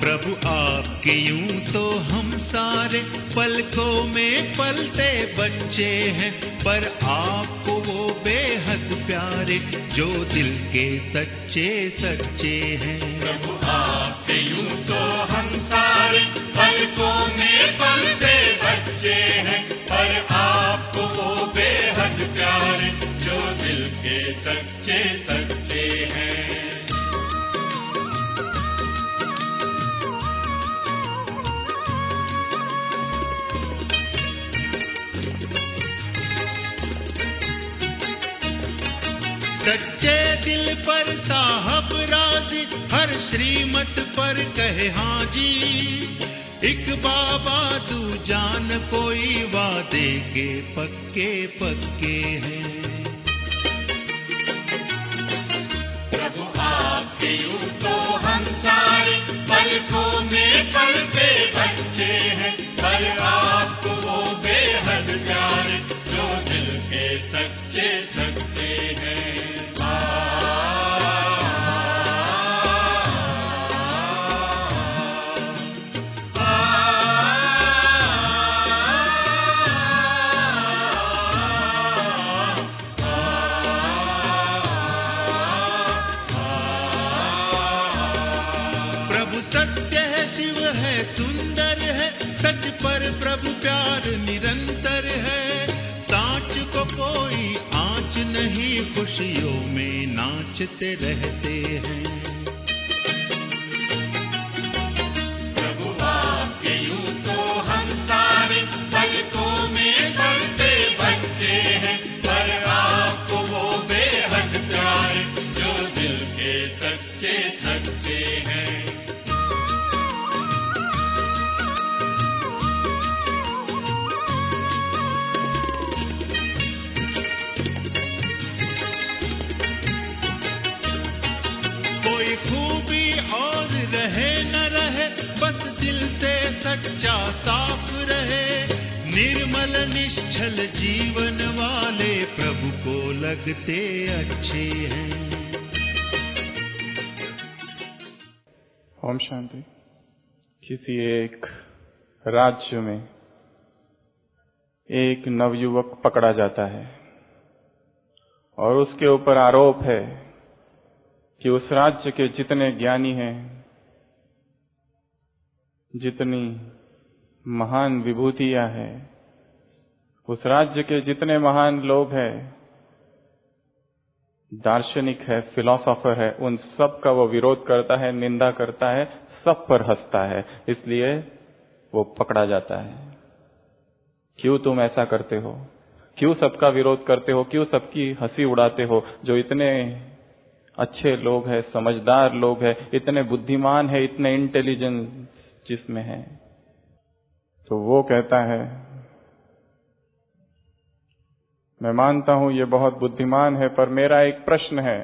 प्रभु आपके यूं तो हम सारे पलकों में पलते बच्चे हैं, पर आपको वो बेहद प्यारे जो दिल के सच्चे सच्चे हैं। प्रभु आपके यूं तो हम सारे पलकों में पलते बच्चे हैं, पर आपको वो बेहद प्यारे जो दिल के सच्चे सच्चे हैं। सच्चे दिल पर साहब राजी, हर श्रीमत पर कहे हाँ जी। एक बाबा तू जान कोई वादे के पक्के पक्के हैं। प्रभु आपके यूं तो हम सारे पलकों में पलते बच्चे हैं, पर आपको वो बेहद प्यारे जो दिल के सच्चे सच्चे हैं। सत्य है, शिव है, सुंदर है, सच पर प्रभु प्यार निरंतर है। सांच को कोई आँच नहीं, खुशियों में नाचते रहते हैं। प्रभु आपके यूं तो हम सारे पलकों में पलते बच्चे हैं, पर आपको वो बेहद प्यारे जो दिल के सच्चे सच्चे हैं। खूबी और रहे न रहे, बस दिल से सच्चा साफ रहे। निर्मल निश्चल जीवन वाले प्रभु को लगते अच्छे हैं। ओम शांति। किसी एक राज्य में एक नवयुवक पकड़ा जाता है और उसके ऊपर आरोप है कि उस राज्य के जितने ज्ञानी हैं, जितनी महान विभूतियां हैं, उस राज्य के जितने महान लोग हैं, दार्शनिक है, फिलॉसफर है, उन सब का वो विरोध करता है, निंदा करता है, सब पर हंसता है। इसलिए वो पकड़ा जाता है। क्यों तुम ऐसा करते हो? क्यों सबका विरोध करते हो? क्यों सबकी हंसी उड़ाते हो? जो इतने अच्छे लोग हैं, समझदार लोग हैं, इतने बुद्धिमान हैं, इतने इंटेलिजेंस जिसमें है। तो वो कहता है, मैं मानता हूं ये बहुत बुद्धिमान है, पर मेरा एक प्रश्न है।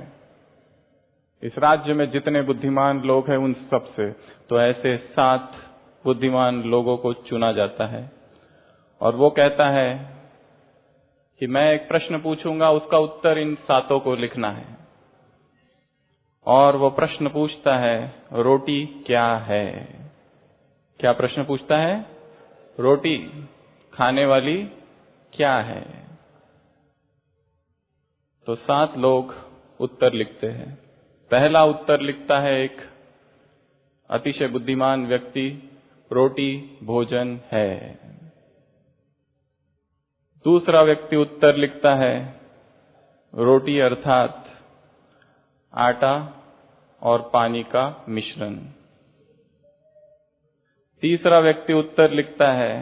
इस राज्य में जितने बुद्धिमान लोग हैं उन सब से तो ऐसे 7 बुद्धिमान लोगों को चुना जाता है। और वो कहता है कि मैं एक प्रश्न पूछूंगा, उसका उत्तर इन 7 को लिखना है। और वो प्रश्न पूछता है, रोटी क्या है? क्या प्रश्न पूछता है? रोटी खाने वाली क्या है? तो 7 लोग उत्तर लिखते हैं। पहला उत्तर लिखता है एक अतिशय बुद्धिमान व्यक्ति, रोटी भोजन है। दूसरा व्यक्ति उत्तर लिखता है, रोटी अर्थात आटा और पानी का मिश्रण। तीसरा व्यक्ति उत्तर लिखता है,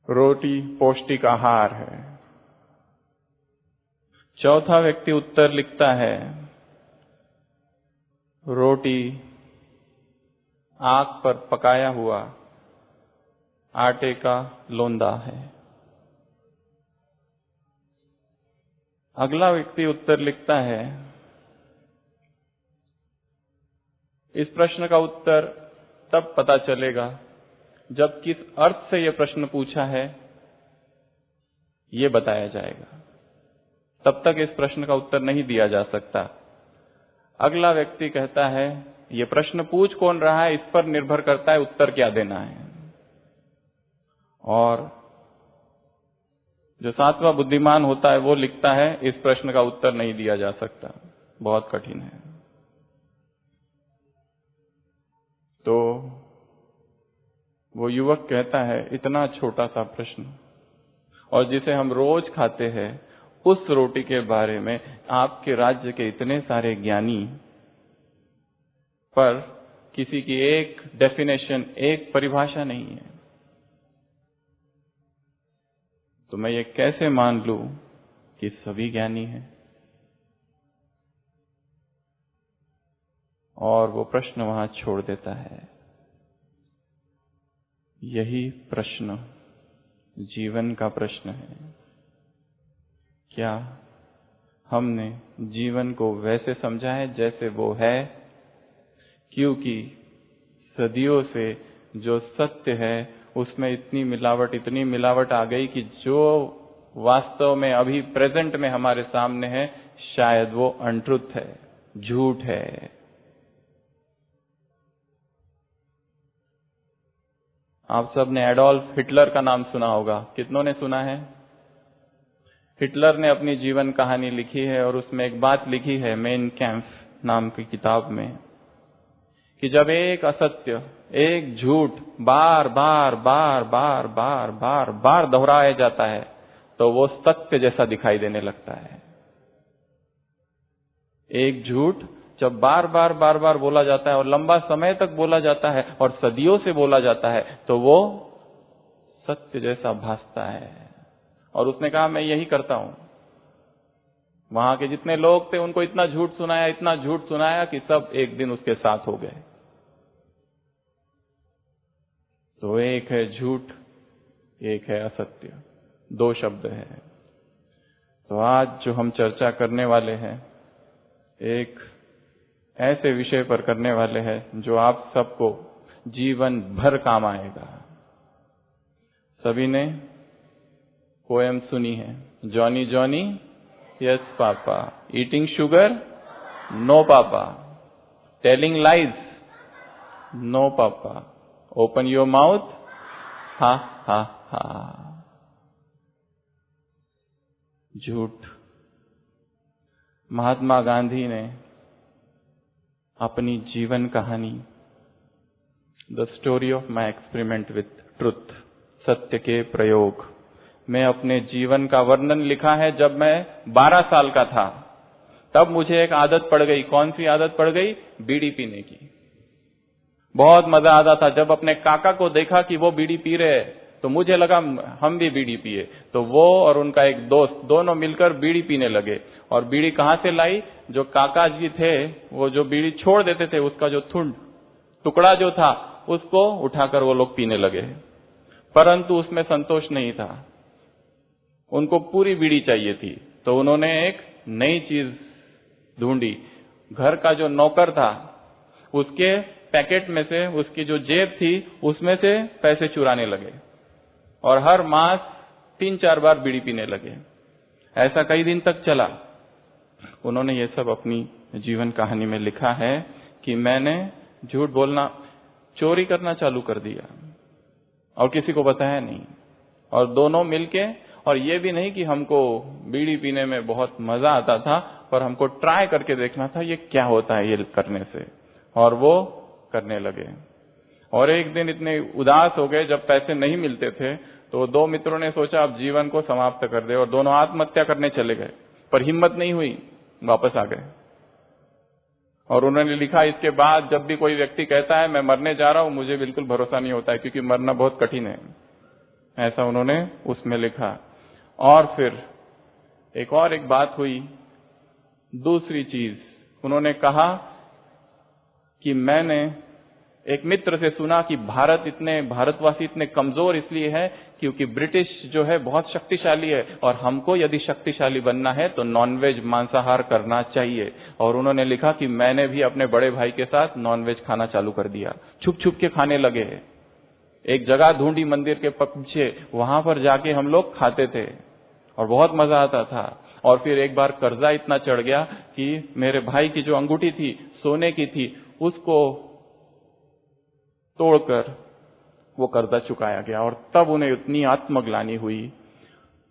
रोटी पौष्टिक आहार है। चौथा व्यक्ति उत्तर लिखता है, रोटी आग पर पकाया हुआ आटे का लोंदा है। अगला व्यक्ति उत्तर लिखता है, इस प्रश्न का उत्तर तब पता चलेगा जब किस अर्थ से यह प्रश्न पूछा है ये बताया जाएगा। तब तक इस प्रश्न का उत्तर नहीं दिया जा सकता। अगला व्यक्ति कहता है ये प्रश्न पूछ कौन रहा है, इस पर निर्भर करता है उत्तर क्या देना है। और जो सातवां बुद्धिमान होता है वो लिखता है, इस प्रश्न का उत्तर नहीं दिया जा सकता, बहुत कठिन है। तो वो युवक कहता है, इतना छोटा सा प्रश्न, और जिसे हम रोज खाते हैं, उस रोटी के बारे में आपके राज्य के इतने सारे ज्ञानी, पर किसी की एक डेफिनेशन, एक परिभाषा नहीं है। तो मैं ये कैसे मान लूं कि सभी ज्ञानी हैं? और वो प्रश्न वहां छोड़ देता है। यही प्रश्न जीवन का प्रश्न है। क्या हमने जीवन को वैसे समझा है जैसे वो है? क्योंकि सदियों से जो सत्य है उसमें इतनी मिलावट आ गई कि जो वास्तव में अभी प्रेजेंट में हमारे सामने है, शायद वो अनट्रुथ है, झूठ है। आप सब ने एडोल्फ हिटलर का नाम सुना होगा, कितनों ने सुना है? हिटलर ने अपनी जीवन कहानी लिखी है और उसमें एक बात लिखी है मेन कैंप नाम की किताब में, कि जब एक असत्य, एक झूठ बार बार बार बार बार बार बार दोहराया जाता है तो वो सत्य जैसा दिखाई देने लगता है। एक झूठ जब बार बार बोला जाता है और लंबा समय तक बोला जाता है और सदियों से बोला जाता है तो वो सत्य जैसा भासता है। और उसने कहा, मैं यही करता हूं। वहां के जितने लोग थे उनको इतना झूठ सुनाया कि सब एक दिन उसके साथ हो गए। तो एक है झूठ, एक है असत्य, दो शब्द है। तो आज जो हम चर्चा करने वाले हैं, एक ऐसे विषय पर करने वाले हैं जो आप सबको जीवन भर काम आएगा। सभी ने पोएम सुनी है, Johnny Johnny yes papa, eating sugar no papa, telling lies no papa, open your mouth ha ha हा। झूठ। महात्मा गांधी ने अपनी जीवन कहानी the story of my experiment with truth, सत्य के प्रयोग में अपने जीवन का वर्णन लिखा है। जब मैं 12 साल का था तब मुझे एक आदत पड़ गई। कौन सी आदत पड़ गई? बीड़ी पीने की। बहुत मजा आता था। जब अपने काका को देखा कि वो बीड़ी पी रहे तो मुझे लगा हम भी बीड़ी पिए। तो वो और उनका एक दोस्त दोनों मिलकर बीड़ी पीने लगे। और बीड़ी कहां से लाई? जो काका जी थे वो जो बीड़ी छोड़ देते थे उसका जो टुकड़ा जो था उसको उठाकर वो लोग पीने लगे। परंतु उसमें संतोष नहीं था, उनको पूरी बीड़ी चाहिए थी। तो उन्होंने एक नई चीज ढूंढी। घर का जो नौकर था उसके पैकेट में से, उसकी जो जेब थी उसमें से पैसे चुराने लगे और हर मास 3-4 बार बीड़ी पीने लगे। ऐसा कई दिन तक चला। उन्होंने ये सब अपनी जीवन कहानी में लिखा है कि मैंने झूठ बोलना, चोरी करना चालू कर दिया और किसी को बताया नहीं। और दोनों मिलके, और ये भी नहीं कि हमको बीड़ी पीने में बहुत मजा आता था, पर हमको ट्राई करके देखना था ये क्या होता है ये करने से। और वो करने लगे। और एक दिन इतने उदास हो गए जब पैसे नहीं मिलते थे, तो 2 मित्रों ने सोचा अब जीवन को समाप्त कर दे और दोनों आत्महत्या करने चले गए। पर हिम्मत नहीं हुई, वापस आ गए। और उन्होंने लिखा, इसके बाद जब भी कोई व्यक्ति कहता है मैं मरने जा रहा हूं, मुझे बिल्कुल भरोसा नहीं होता है क्योंकि मरना बहुत कठिन है। ऐसा उन्होंने उसमें लिखा। और फिर एक बात हुई, दूसरी चीज उन्होंने कहा कि मैंने एक मित्र से सुना कि भारतवासी इतने कमजोर इसलिए है क्योंकि ब्रिटिश जो है बहुत शक्तिशाली है और हमको यदि शक्तिशाली बनना है तो नॉनवेज, मांसाहार करना चाहिए। और उन्होंने लिखा कि मैंने भी अपने बड़े भाई के साथ नॉनवेज खाना चालू कर दिया। छुप छुप के खाने लगे। एक जगह ढूंढी मंदिर के पीछे, वहां पर जाके हम लोग खाते थे और बहुत मजा आता था। और फिर एक बार कर्जा इतना चढ़ गया कि मेरे भाई की जो अंगूठी थी सोने की थी, उसको तोड़कर वो कर्जा चुकाया गया। और तब उन्हें इतनी आत्मग्लानि हुई।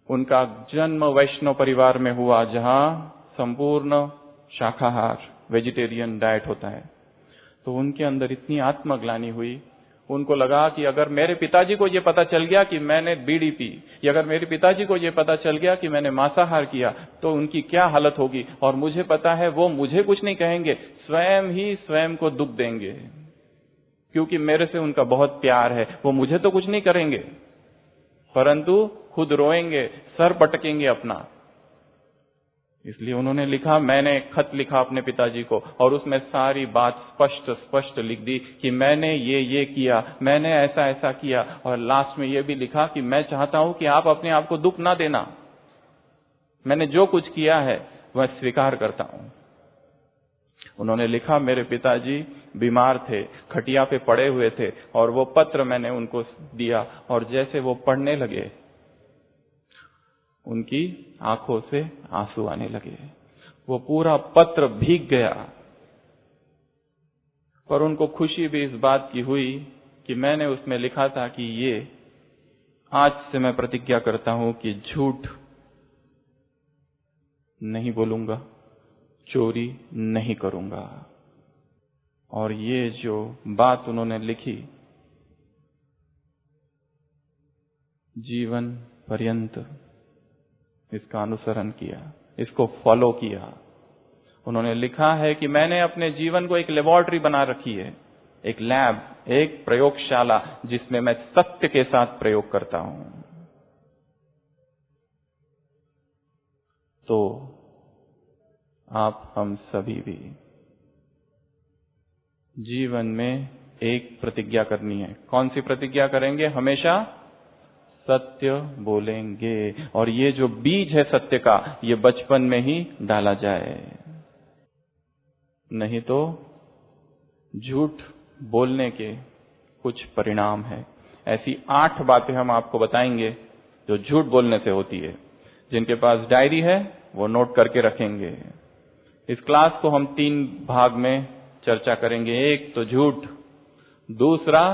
उनका जन्म वैष्णव परिवार में हुआ, जहां संपूर्ण शाकाहार वेजिटेरियन डाइट होता है। तो उनके अंदर इतनी आत्मग्लानि हुई, उनको लगा कि अगर मेरे पिताजी को ये पता चल गया कि मैंने बीड़ी पी, या अगर मेरे पिताजी को ये पता चल गया कि मैंने मांसाहार किया, तो उनकी क्या हालत होगी। और मुझे पता है वो मुझे कुछ नहीं कहेंगे, स्वयं ही स्वयं को दुख देंगे, क्योंकि मेरे से उनका बहुत प्यार है। वो मुझे तो कुछ नहीं करेंगे, परंतु खुद रोएंगे, सर पटकेंगे अपना। इसलिए उन्होंने लिखा, मैंने एक खत लिखा अपने पिताजी को, और उसमें सारी बात स्पष्ट स्पष्ट लिख दी कि मैंने ये किया, मैंने ऐसा ऐसा किया। और लास्ट में ये भी लिखा कि मैं चाहता हूं कि आप अपने आप को दुख ना देना, मैंने जो कुछ किया है वह स्वीकार करता हूं। उन्होंने लिखा, मेरे पिताजी बीमार थे, खटिया पे पड़े हुए थे, और वो पत्र मैंने उनको दिया, और जैसे वो पढ़ने लगे उनकी आंखों से आंसू आने लगे। वो पूरा पत्र भीग गया। पर उनको खुशी भी इस बात की हुई कि मैंने उसमें लिखा था कि ये आज से मैं प्रतिज्ञा करता हूं कि झूठ नहीं बोलूंगा, चोरी नहीं करूंगा। और ये जो बात उन्होंने लिखी, जीवन पर्यंत इसका अनुसरण किया, इसको फॉलो किया। उन्होंने लिखा है कि मैंने अपने जीवन को एक लेबोरेटरी बना रखी है, एक लैब, एक प्रयोगशाला, जिसमें मैं सत्य के साथ प्रयोग करता हूं। तो आप हम सभी भी जीवन में एक प्रतिज्ञा करनी है। कौन सी प्रतिज्ञा करेंगे? हमेशा सत्य बोलेंगे। और ये जो बीज है सत्य का, ये बचपन में ही डाला जाए, नहीं तो झूठ बोलने के कुछ परिणाम है। ऐसी 8 बातें हम आपको बताएंगे जो झूठ बोलने से होती है। जिनके पास डायरी है वो नोट करके रखेंगे। इस क्लास को हम 3 भाग में चर्चा करेंगे। एक तो झूठ, दूसरा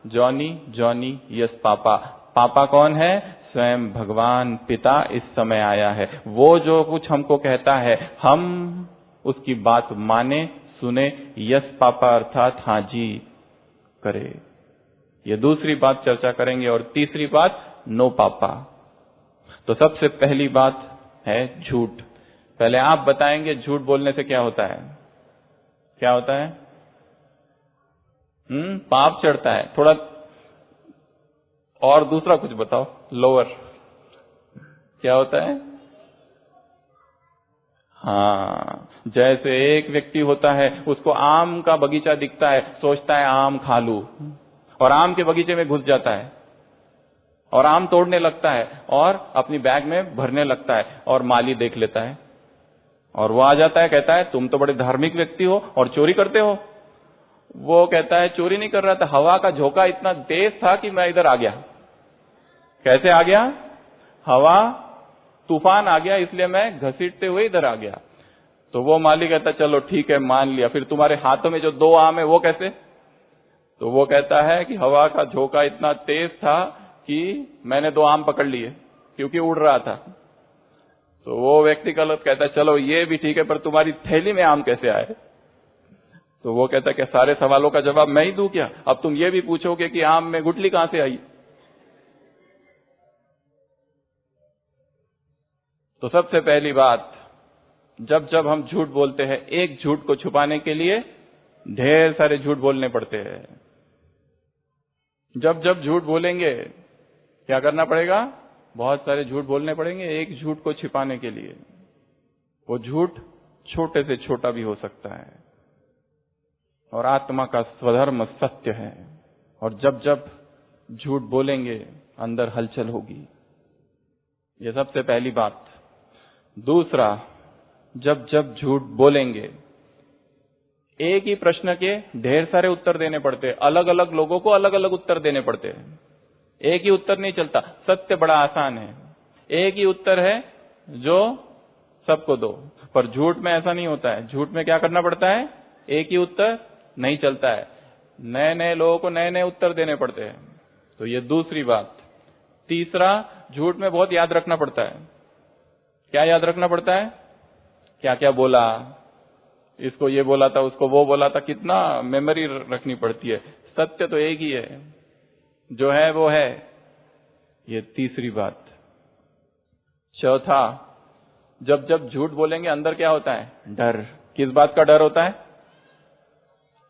जॉनी जॉनी यस पापा। पापा कौन है? स्वयं भगवान पिता इस समय आया है। वो जो कुछ हमको कहता है हम उसकी बात माने, सुने, यस पापा अर्थात हाँ जी करे। ये दूसरी बात चर्चा करेंगे। और तीसरी बात नो पापा। तो सबसे पहली बात है झूठ। पहले आप बताएंगे झूठ बोलने से क्या होता है? क्या होता है? पाप चढ़ता है। थोड़ा और दूसरा कुछ बताओ, लोअर। क्या होता है? हाँ, जैसे एक व्यक्ति होता है, उसको आम का बगीचा दिखता है, सोचता है आम खा लूं, और आम के बगीचे में घुस जाता है और आम तोड़ने लगता है और अपनी बैग में भरने लगता है। और माली देख लेता है और वो आ जाता है, कहता है तुम तो बड़े धार्मिक व्यक्ति हो और चोरी करते हो। वो कहता है चोरी नहीं कर रहा था, हवा का झोंका इतना तेज था कि मैं इधर आ गया। कैसे आ गया? हवा तूफान आ गया, इसलिए मैं घसीटते हुए इधर आ गया। तो वो माली कहता चलो ठीक है मान लिया, फिर तुम्हारे हाथों में जो 2 आम है वो कैसे? तो वो कहता है कि हवा का झोंका इतना तेज था कि मैंने 2 आम पकड़ लिए क्योंकि उड़ रहा था। तो वो व्यक्ति गलत कहता है चलो ये भी ठीक है, पर तुम्हारी थैली में आम कैसे आए? तो वो कहता है कि सारे सवालों का जवाब मैं ही दूं क्या? अब तुम ये भी पूछोगे कि आम में गुठली कहां से आई? तो सबसे पहली बात, जब जब हम झूठ बोलते हैं, एक झूठ को छुपाने के लिए ढेर सारे झूठ बोलने पड़ते हैं। जब जब झूठ बोलेंगे क्या करना पड़ेगा? बहुत सारे झूठ बोलने पड़ेंगे एक झूठ को छिपाने के लिए। वो झूठ छोटे से छोटा भी हो सकता है और आत्मा का स्वधर्म सत्य है। और जब जब झूठ बोलेंगे अंदर हलचल होगी। ये सबसे पहली बात। दूसरा, जब जब झूठ बोलेंगे एक ही प्रश्न के ढेर सारे उत्तर देने पड़ते हैं, अलग अलग लोगों को अलग अलग उत्तर देने पड़ते हैं। एक ही उत्तर नहीं चलता। सत्य बड़ा आसान है, एक ही उत्तर है जो सबको दो। पर झूठ में ऐसा नहीं होता है। झूठ में क्या करना पड़ता है? एक ही उत्तर नहीं चलता है। नए नए लोगों को नए नए उत्तर देने पड़ते हैं। तो ये दूसरी बात। तीसरा, झूठ में बहुत याद रखना पड़ता है। क्या याद रखना पड़ता है? क्या क्या बोला, इसको ये बोला था, उसको वो बोला था, कितना मेमोरी रखनी पड़ती है। सत्य तो एक ही है, जो है वो है। ये तीसरी बात। चौथा, जब जब झूठ बोलेंगे अंदर क्या होता है? डर। किस बात का डर होता है?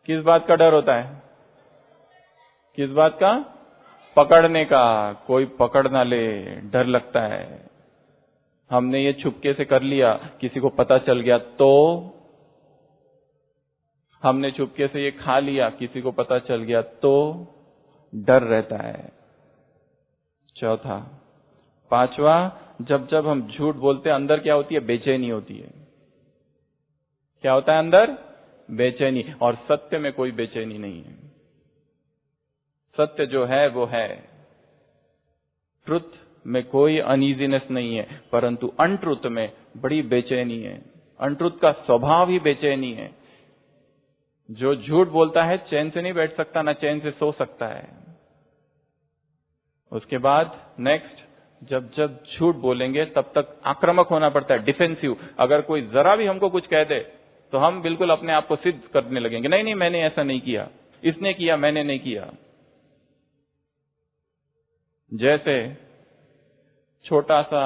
किस बात का डर होता है? किस बात का? पकड़ने का। कोई पकड़ ना ले, डर लगता है। हमने ये छुपके से कर लिया, किसी को पता चल गया तो? हमने छुपके से ये खा लिया, किसी को पता चल गया तो? डर रहता है। चौथा। पांचवा, जब जब हम झूठ बोलते हैं अंदर क्या होती है? बेचैनी होती है। क्या होता है अंदर? बेचैनी। और सत्य में कोई बेचैनी नहीं है। सत्य जो है वो है। ट्रुथ में कोई अनईजीनेस नहीं है, परंतु अनट्रुथ में बड़ी बेचैनी है। अनट्रुथ का स्वभाव ही बेचैनी है। जो झूठ बोलता है चैन से नहीं बैठ सकता, ना चैन से सो सकता है। उसके बाद नेक्स्ट, जब जब झूठ बोलेंगे तब तक आक्रामक होना पड़ता है, डिफेंसिव। अगर कोई जरा भी हमको कुछ कह दे तो हम बिल्कुल अपने आप को सिद्ध करने लगेंगे, नहीं नहीं मैंने ऐसा नहीं किया, इसने किया, मैंने नहीं किया। जैसे छोटा सा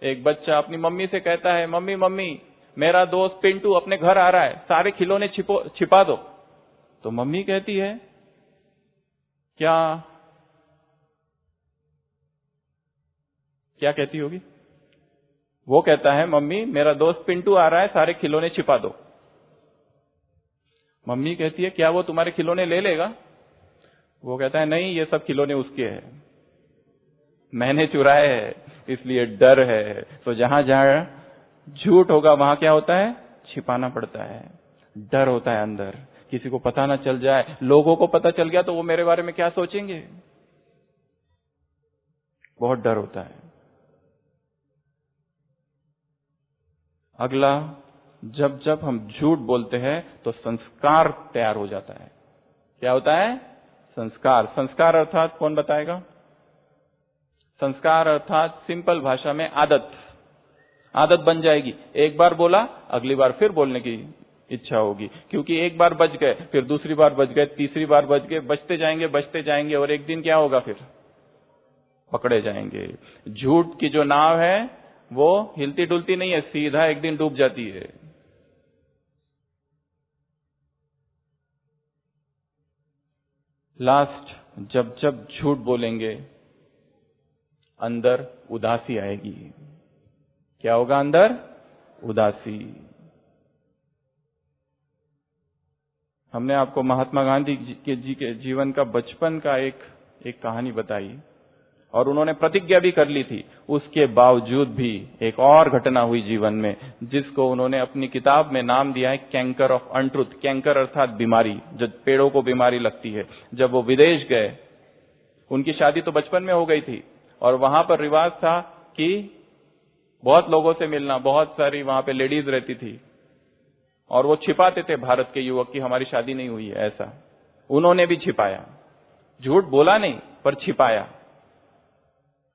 एक बच्चा अपनी मम्मी से कहता है, मम्मी मम्मी मेरा दोस्त पिंटू अपने घर आ रहा है, सारे खिलौने छिपा दो। तो मम्मी कहती है क्या कहती होगी? वो कहता है, मम्मी मेरा दोस्त पिंटू आ रहा है, सारे खिलौने छिपा दो। मम्मी कहती है, क्या वो तुम्हारे खिलौने ले लेगा? वो कहता है, नहीं ये सब खिलौने उसके हैं, मैंने चुराए हैं, इसलिए डर है। तो जहां जहां झूठ होगा वहां क्या होता है? छिपाना पड़ता है। डर होता है अंदर, किसी को पता ना चल जाए। लोगों को पता चल गया तो वो मेरे बारे में क्या सोचेंगे? बहुत डर होता है। अगला, जब जब हम झूठ बोलते हैं तो संस्कार तैयार हो जाता है। क्या होता है? संस्कार। संस्कार अर्थात कौन बताएगा? संस्कार अर्थात सिंपल भाषा में आदत। आदत बन जाएगी। एक बार बोला, अगली बार फिर बोलने की इच्छा होगी, क्योंकि एक बार बच गए, फिर दूसरी बार बच गए, तीसरी बार बच गए, बचते जाएंगे और एक दिन क्या होगा? फिर पकड़े जाएंगे। झूठ की जो नाव है वो हिलती डुलती नहीं है, सीधा एक दिन डूब जाती है। लास्ट, जब जब झूठ बोलेंगे अंदर उदासी आएगी। क्या होगा अंदर? उदासी। हमने आपको महात्मा गांधी जी के जीवन का बचपन का एक कहानी बताई और उन्होंने प्रतिज्ञा भी कर ली थी। उसके बावजूद भी एक और घटना हुई जीवन में, जिसको उन्होंने अपनी किताब में नाम दिया है कैंकर ऑफ अनट्रुथ। कैंकर अर्थात बीमारी, जब पेड़ों को बीमारी लगती है। जब वो विदेश गए, उनकी शादी तो बचपन में हो गई थी और वहां पर रिवाज था कि बहुत लोगों से मिलना, बहुत सारी वहां पे लेडीज रहती थी और वो छिपाते थे भारत के युवक की हमारी शादी नहीं हुई है, ऐसा। उन्होंने भी छिपाया, झूठ बोला नहीं पर छिपाया।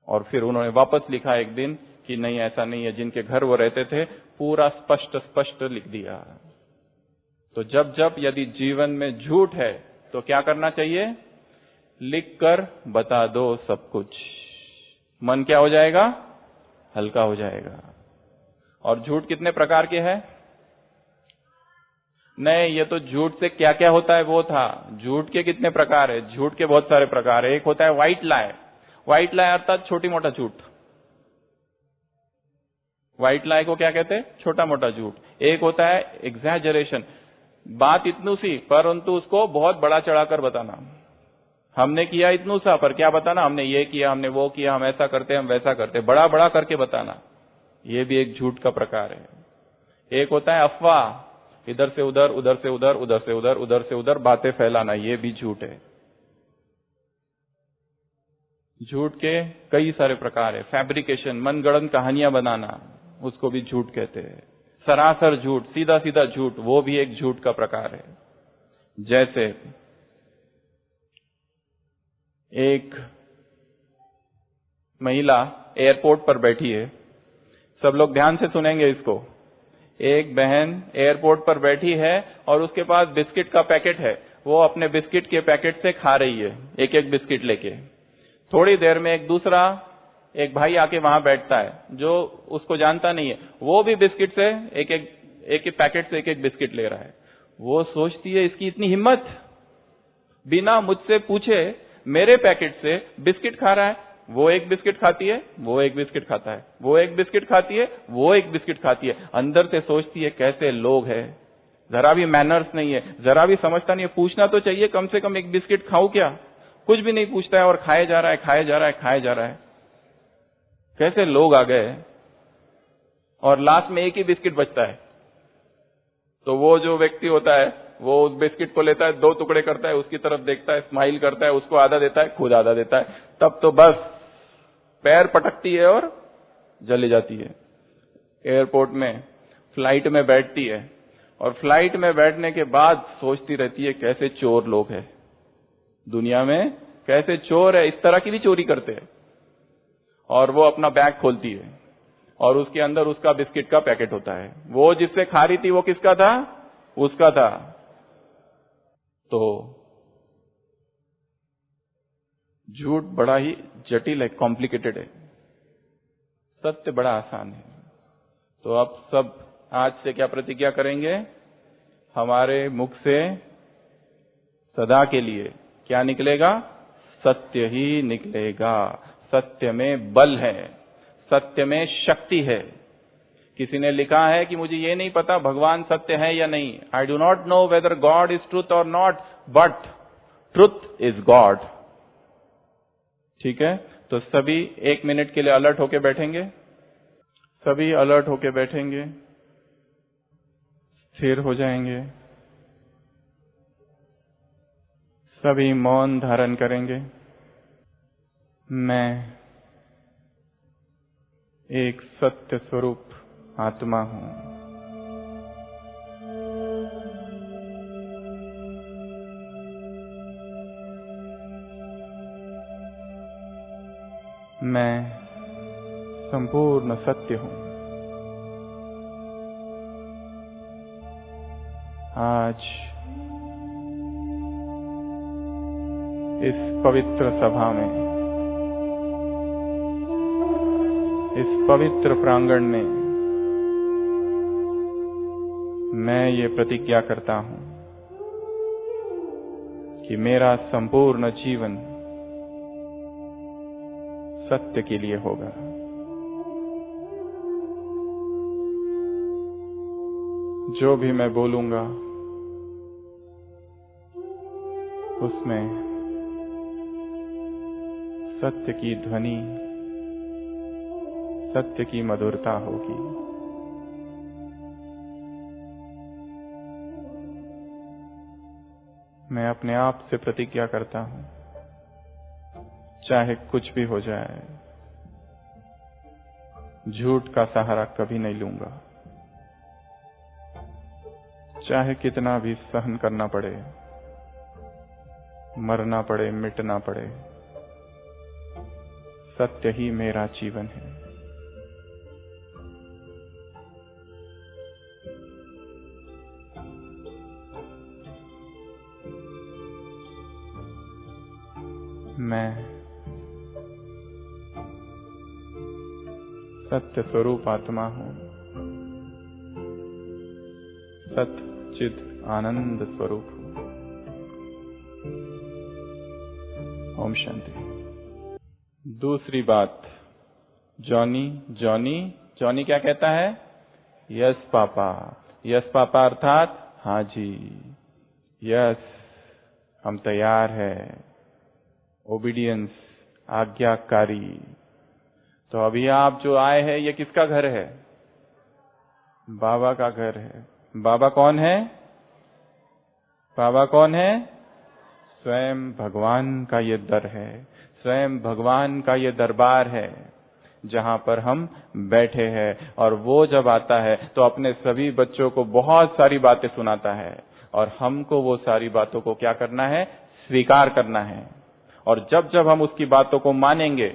और फिर उन्होंने वापस लिखा एक दिन कि नहीं ऐसा नहीं है, जिनके घर वो रहते थे पूरा स्पष्ट लिख दिया। तो जब जब यदि जीवन में झूठ है तो क्या करना चाहिए? लिखकर बता दो सब कुछ। मन क्या हो जाएगा? हल्का हो जाएगा। और झूठ कितने प्रकार के हैं? नहीं, ये तो झूठ से क्या क्या होता है वो था। झूठ के कितने प्रकार है? झूठ के बहुत सारे प्रकार है। एक होता है व्हाइट लाई। व्हाइट लाई अर्थात छोटी मोटा झूठ। व्हाइट लाई को क्या कहते हैं? छोटा मोटा झूठ। एक होता है एग्जैजरेशन, बात इतनू सी परंतु उसको बहुत बड़ा चढ़ाकर बताना। हमने किया इतनू सा पर क्या बताना? हमने ये किया, हमने वो किया, हम ऐसा करते, हम वैसा करते, बड़ा बड़ा करके बताना। ये भी एक झूठ का प्रकार है। एक होता है अफवाह, इधर से उधर, उधर से उधर, उधर से उधर, उधर से उधर बातें फैलाना, ये भी झूठ है। झूठ के कई सारे प्रकार है। फैब्रिकेशन, मनगढ़ंत कहानियां बनाना, उसको भी झूठ कहते हैं। सरासर झूठ, सीधा सीधा झूठ, वो भी एक झूठ का प्रकार है। जैसे एक महिला एयरपोर्ट पर बैठी है, सब लोग ध्यान से सुनेंगे इसको। एक बहन एयरपोर्ट पर बैठी है और उसके पास बिस्किट का पैकेट है, वो अपने बिस्किट के पैकेट से खा रही है, एक एक बिस्किट लेके। थोड़ी देर में एक भाई आके वहां बैठता है जो उसको जानता नहीं है, वो भी बिस्किट से एक पैकेट से एक एक बिस्किट ले रहा है। वो सोचती है इसकी इतनी हिम्मत, बिना मुझसे पूछे मेरे पैकेट से बिस्किट खा रहा है। वो एक बिस्किट खाती है, वो एक बिस्किट खाता है, वो एक बिस्किट खाती है, वो एक बिस्किट खाती है। अंदर से सोचती है कैसे लोग हैं, जरा भी मैनर्स नहीं है, जरा भी समझता नहीं है। पूछना तो चाहिए कम से कम एक बिस्किट खाऊं क्या, कुछ भी नहीं पूछता है और खाए जा रहा है, खाए जा रहा है, खाए जा रहा है। कैसे लोग आ गए। और लास्ट में एक ही बिस्किट बचता है, तो वो जो व्यक्ति होता है वो उस बिस्किट को लेता है, 2 टुकड़े करता है, उसकी तरफ देखता है, स्माइल करता है, उसको आधा देता है, खुद आधा देता है। तब तो बस पैर पटकती है और जली जाती है। एयरपोर्ट में फ्लाइट में बैठती है और फ्लाइट में बैठने के बाद सोचती रहती है कैसे चोर लोग हैं दुनिया में, कैसे चोर है, इस तरह की भी चोरी करते हैं। और वो अपना बैग खोलती है और उसके अंदर उसका बिस्किट का पैकेट होता है। वो जिससे खा रही थी वो किसका था, उसका था। तो झूठ बड़ा ही जटिल है, कॉम्प्लिकेटेड है, सत्य बड़ा आसान है। तो अब सब आज से क्या प्रतिज्ञा करेंगे, हमारे मुख से सदा के लिए क्या निकलेगा, सत्य ही निकलेगा। सत्य में बल है, सत्य में शक्ति है। किसी ने लिखा है कि मुझे ये नहीं पता भगवान सत्य है या नहीं, I do not know whether God is truth और not, but truth is God. ठीक है, तो सभी 1 मिनट के लिए अलर्ट होके बैठेंगे, सभी अलर्ट होके बैठेंगे, स्थिर हो जाएंगे, सभी मौन धारण करेंगे। मैं एक सत्य स्वरूप आत्मा हूं। मैं संपूर्ण सत्य हूं। आज इस पवित्र सभा में, इस पवित्र प्रांगण में मैं ये प्रतिज्ञा करता हूं कि मेरा संपूर्ण जीवन सत्य के लिए होगा। जो भी मैं बोलूंगा उसमें सत्य की ध्वनि, सत्य की मधुरता होगी। मैं अपने आप से प्रतिज्ञा करता हूं, चाहे कुछ भी हो जाए, झूठ का सहारा कभी नहीं लूंगा। चाहे कितना भी सहन करना पड़े, मरना पड़े, मिटना पड़े, सत्य ही मेरा जीवन है। मैं सत्य स्वरूप आत्मा हूं, सत चित आनंद स्वरूप हूं। ओम शांति। दूसरी बात, जॉनी क्या कहता है, यस पापा। यस पापा अर्थात हाँ जी, यस हम तैयार है। ओबीडियंस, आज्ञाकारी। तो अभी आप जो आए हैं ये किसका घर है, बाबा का घर है। बाबा कौन है, बाबा कौन है, स्वयं भगवान का ये दर है, स्वयं भगवान का ये दरबार है जहां पर हम बैठे हैं। और वो जब आता है तो अपने सभी बच्चों को बहुत सारी बातें सुनाता है, और हमको वो सारी बातों को क्या करना है? स्वीकार करना है। और जब जब हम उसकी बातों को मानेंगे,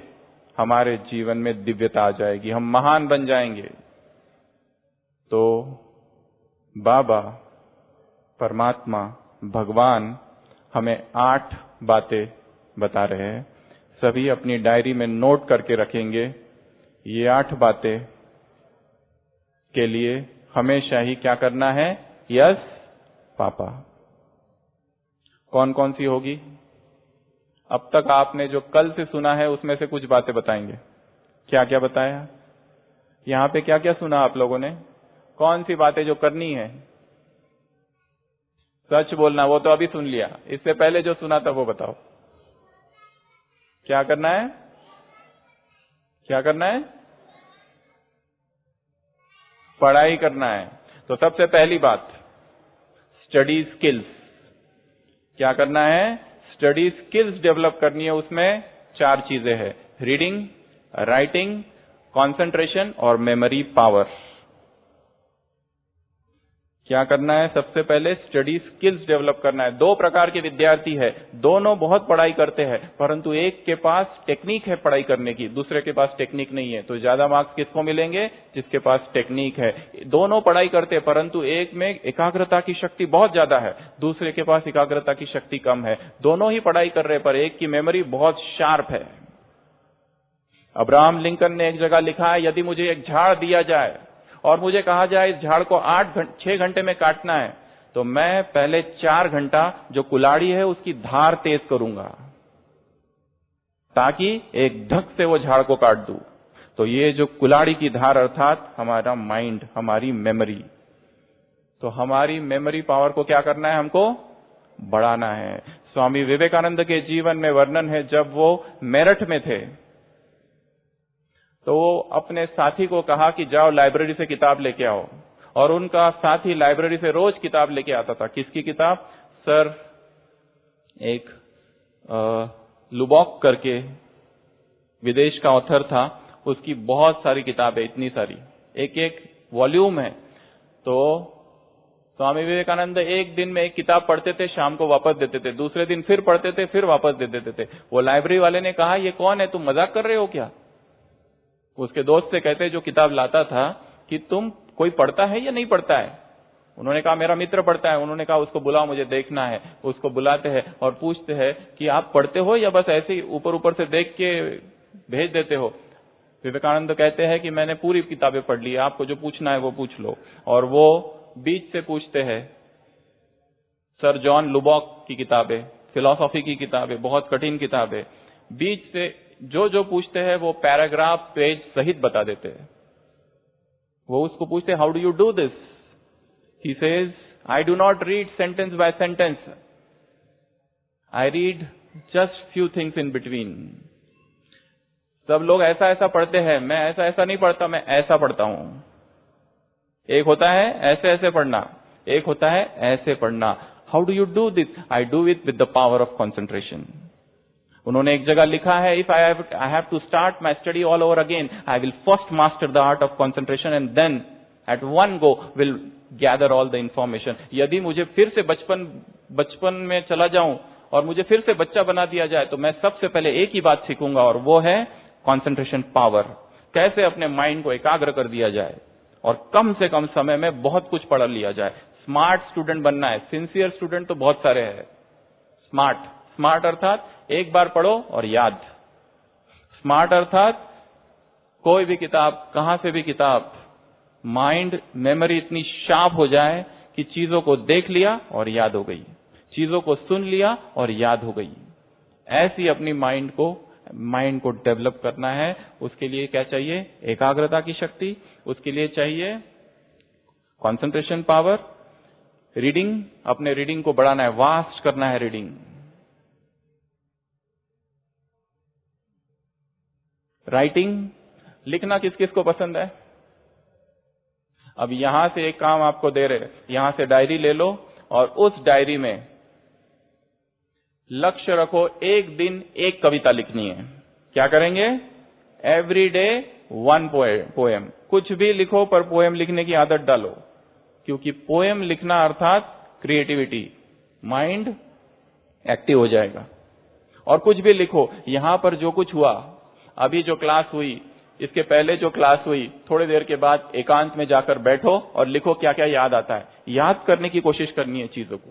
हमारे जीवन में दिव्यता आ जाएगी, हम महान बन जाएंगे। तो बाबा, परमात्मा, भगवान हमें 8 बातें बता रहे हैं। सभी अपनी डायरी में नोट करके रखेंगे। ये 8 बातें के लिए हमेशा ही क्या करना है? Yes papa. कौन कौन सी होगी? अब तक आपने जो कल से सुना है उसमें से कुछ बातें बताएंगे। क्या क्या बताया? यहां पे क्या क्या सुना आप लोगों ने? कौन सी बातें जो करनी है? सच बोलना, वो तो अभी सुन लिया। इससे पहले जो सुना था वो बताओ। क्या करना है? क्या करना है? पढ़ाई करना है। तो सबसे पहली बात, स्टडी स्किल्स। क्या करना है? स्टडी स्किल्स डेवलप करनी है। उसमें 4 चीजें हैं: रीडिंग, राइटिंग, कंसंट्रेशन और मेमोरी पावर। क्या करना है? सबसे पहले स्टडी स्किल्स डेवलप करना है। 2 प्रकार के विद्यार्थी है, दोनों बहुत पढ़ाई करते हैं, परंतु एक के पास टेक्निक है पढ़ाई करने की, दूसरे के पास टेक्निक नहीं है। तो ज्यादा मार्क्स किसको मिलेंगे? जिसके पास टेक्निक है। दोनों पढ़ाई करते हैं, परंतु एक में एकाग्रता की शक्ति बहुत ज्यादा है, दूसरे के पास एकाग्रता की शक्ति कम है। दोनों ही पढ़ाई कर रहे हैं, पर एक की मेमोरी बहुत शार्प है। अब्राहम लिंकन ने एक जगह लिखा है, यदि मुझे एक झाड़ दिया जाए और मुझे कहा जाए इस झाड़ को 6 घंटे में काटना है, तो मैं पहले 4 घंटा जो कुल्हाड़ी है उसकी धार तेज करूंगा, ताकि एक ढक से वो झाड़ को काट दूं। तो ये जो कुल्हाड़ी की धार अर्थात हमारा माइंड, हमारी मेमोरी। तो हमारी मेमोरी पावर को क्या करना है? हमको बढ़ाना है। स्वामी विवेकानंद के जीवन में वर्णन है, जब वो मेरठ में थे तो वो अपने साथी को कहा कि जाओ लाइब्रेरी से किताब लेके आओ, और उनका साथी लाइब्रेरी से रोज किताब लेके आता था। किसकी किताब? सर एक लुबॉक करके विदेश का ऑथर था, उसकी बहुत सारी किताबें, इतनी सारी, एक वॉल्यूम है। तो स्वामी विवेकानंद एक दिन में एक किताब पढ़ते थे, शाम को वापस देते थे, दूसरे दिन फिर पढ़ते थे, फिर वापस दे देते थे। वो लाइब्रेरी वाले ने कहा, ये कौन है, तुम मजाक कर रहे हो क्या? उसके दोस्त से कहते, जो किताब लाता था, कि तुम कोई पढ़ता है या नहीं पढ़ता है? उन्होंने कहा मेरा मित्र पढ़ता है। उन्होंने कहा उसको बुलाओ, मुझे देखना है। उसको बुलाते हैं और पूछते हैं कि आप पढ़ते हो या बस ऐसे ही ऊपर ऊपर से देख के भेज देते हो? विवेकानंद कहते हैं कि मैंने पूरी किताबें पढ़ ली, आपको जो पूछना है वो पूछ लो। और वो बीच से पूछते हैं, सर जॉन लुबॉक की किताबें, फिलॉसफी की किताबें, बहुत कठिन किताबें, बीच से जो जो पूछते हैं वो पैराग्राफ पेज सहित बता देते हैं। वो उसको पूछते, how do you do this? He says, I do not read sentence by sentence, I read just few things in between. सब लोग ऐसा ऐसा पढ़ते हैं, मैं ऐसा ऐसा नहीं पढ़ता, मैं ऐसा पढ़ता हूं। एक होता है ऐसे ऐसे पढ़ना, एक होता है ऐसे पढ़ना। How do you do this? I do it with the power of concentration. उन्होंने एक जगह लिखा है, if I have to start my study all over again, I will first master the art of concentration and then at one go will gather all the information. यदि मुझे फिर से बचपन में चला जाऊं और मुझे फिर से बच्चा बना दिया जाए, तो मैं सबसे पहले एक ही बात सीखूंगा, और वो है कॉन्सेंट्रेशन पावर। कैसे अपने माइंड को एकाग्र कर दिया जाए और कम से कम समय में बहुत कुछ पढ़ लिया जाए। स्मार्ट स्टूडेंट बनना है। सिंसियर स्टूडेंट तो बहुत सारे हैं। स्मार्ट अर्थात एक बार पढ़ो और याद। स्मार्ट अर्थात कोई भी किताब, कहां से भी किताब, माइंड मेमोरी इतनी शार्प हो जाए कि चीजों को देख लिया और याद हो गई, चीजों को सुन लिया और याद हो गई। ऐसी अपनी माइंड को डेवलप करना है। उसके लिए क्या चाहिए? एकाग्रता की शक्ति। उसके लिए चाहिए कंसंट्रेशन पावर। रीडिंग, अपने रीडिंग को बढ़ाना है, वास्ट करना है रीडिंग। राइटिंग, लिखना किस किस को पसंद है? अब यहां से एक काम आपको दे रहे, यहां से डायरी ले लो और उस डायरी में लक्ष्य रखो, एक दिन एक कविता लिखनी है। क्या करेंगे? Every day 1 poem. कुछ भी लिखो, पर पोएम लिखने की आदत डालो, क्योंकि पोएम लिखना अर्थात क्रिएटिविटी, माइंड एक्टिव हो जाएगा। और कुछ भी लिखो, यहां पर जो कुछ हुआ, अभी जो क्लास हुई, इसके पहले जो क्लास हुई, थोड़ी देर के बाद एकांत में जाकर बैठो और लिखो क्या क्या याद आता है। याद करने की कोशिश करनी है चीजों को।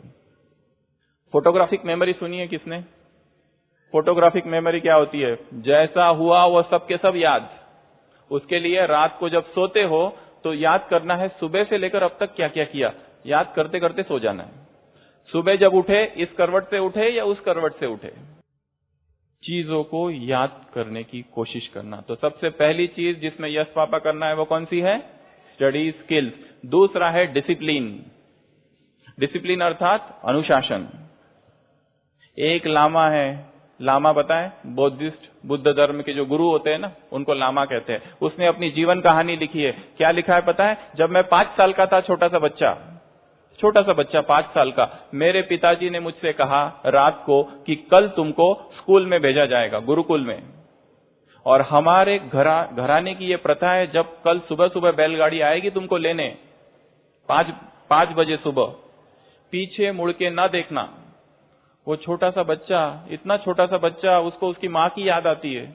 फोटोग्राफिक मेमोरी सुनी है किसने? फोटोग्राफिक मेमोरी क्या होती है? जैसा हुआ वो सब के सब याद। उसके लिए रात को जब सोते हो तो याद करना है सुबह से लेकर अब तक क्या क्या किया, याद करते करते सो जाना है। सुबह जब उठे, इस करवट से उठे या उस करवट से उठे, चीजों को याद करने की कोशिश करना। तो सबसे पहली चीज जिसमें यस पापा करना है वो कौन सी है? Study skills. दूसरा है डिसिप्लिन। डिसिप्लिन अर्थात अनुशासन। एक लामा है, लामा पता है, बौद्धिस्ट बुद्ध धर्म के जो गुरु होते हैं ना, उनको लामा कहते हैं। उसने अपनी जीवन कहानी लिखी है। क्या लिखा है पता है? जब मैं 5 साल का था, छोटा सा बच्चा 5 साल का, मेरे पिताजी ने मुझसे कहा रात को कि कल तुमको स्कूल में भेजा जाएगा, गुरुकुल में। और हमारे घराने की ये प्रथा है, जब कल सुबह सुबह बैलगाड़ी आएगी तुमको लेने, 5 बजे सुबह, पीछे मुड़ के ना देखना। वो छोटा सा बच्चा, इतना छोटा सा बच्चा, उसको उसकी मां की याद आती है।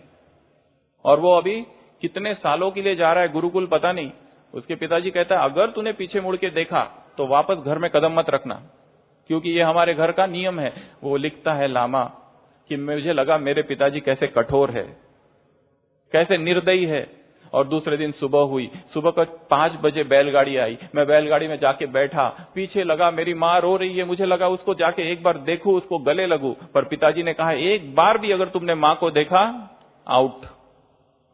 और वो अभी कितने सालों के लिए जा रहा है गुरुकुल पता नहीं। उसके पिताजी कहता है अगर तूने पीछे मुड़ के देखा तो वापस घर में कदम मत रखना, क्योंकि ये हमारे घर का नियम है। वो लिखता है लामा कि मुझे लगा मेरे पिताजी कैसे कठोर है, कैसे निर्दयी है। और दूसरे दिन सुबह हुई, सुबह का 5 बजे बैलगाड़ी आई, मैं बैलगाड़ी में जाके बैठा, पीछे लगा मेरी मां रो रही है, मुझे लगा उसको जाके एक बार देखूं, उसको गले लगूं, पर पिताजी ने कहा एक बार भी अगर तुमने मां को देखा, आउट,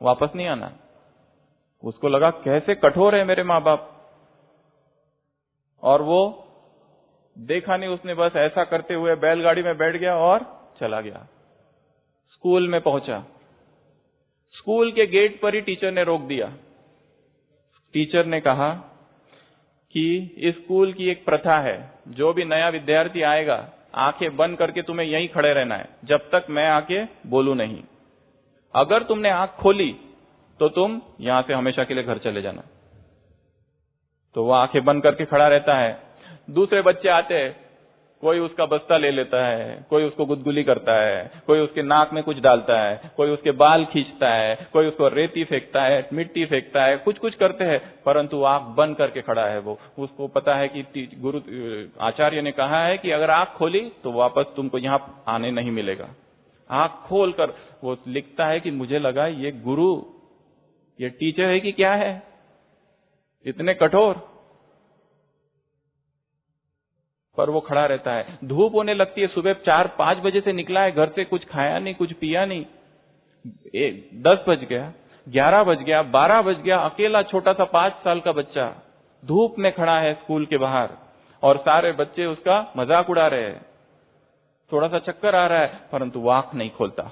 वापस नहीं आना। उसको लगा कैसे कठोर है मेरे मां बाप, और वो देखा नहीं उसने, बस ऐसा करते हुए बैलगाड़ी में बैठ गया और चला गया। स्कूल में पहुंचा, स्कूल के गेट पर ही टीचर ने रोक दिया। टीचर ने कहा कि इस स्कूल की एक प्रथा है, जो भी नया विद्यार्थी आएगा आंखें बंद करके तुम्हें यहीं खड़े रहना है जब तक मैं आके बोलूं नहीं। अगर तुमने आंख खोली तो तुम यहां से हमेशा के लिए घर चले जाना। तो वो आंखें बंद करके खड़ा रहता है। दूसरे बच्चे आते हैं, कोई उसका बस्ता ले लेता है, कोई उसको गुदगुली करता है, कोई उसके नाक में कुछ डालता है, कोई उसके बाल खींचता है, कोई उसको रेती फेंकता है, मिट्टी फेंकता है, कुछ कुछ करते हैं, परंतु आंख बंद करके खड़ा है। वो उसको पता है कि गुरु आचार्य ने कहा है कि अगर आंख खोली तो वापस तुमको यहां आने नहीं मिलेगा। आंख खोल कर वो लिखता है कि मुझे लगा ये गुरु, ये टीचर है कि क्या है, इतने कठोर। पर वो खड़ा रहता है। धूप होने लगती है, सुबह 4-5 बजे से निकला है घर से, कुछ खाया नहीं, कुछ पिया नहीं। 10 बज गया, 11 बज गया, 12 बज गया, अकेला छोटा सा 5 साल का बच्चा धूप में खड़ा है स्कूल के बाहर, और सारे बच्चे उसका मजाक उड़ा रहे हैं। थोड़ा सा चक्कर आ रहा है, परंतु वो आंख नहीं खोलता।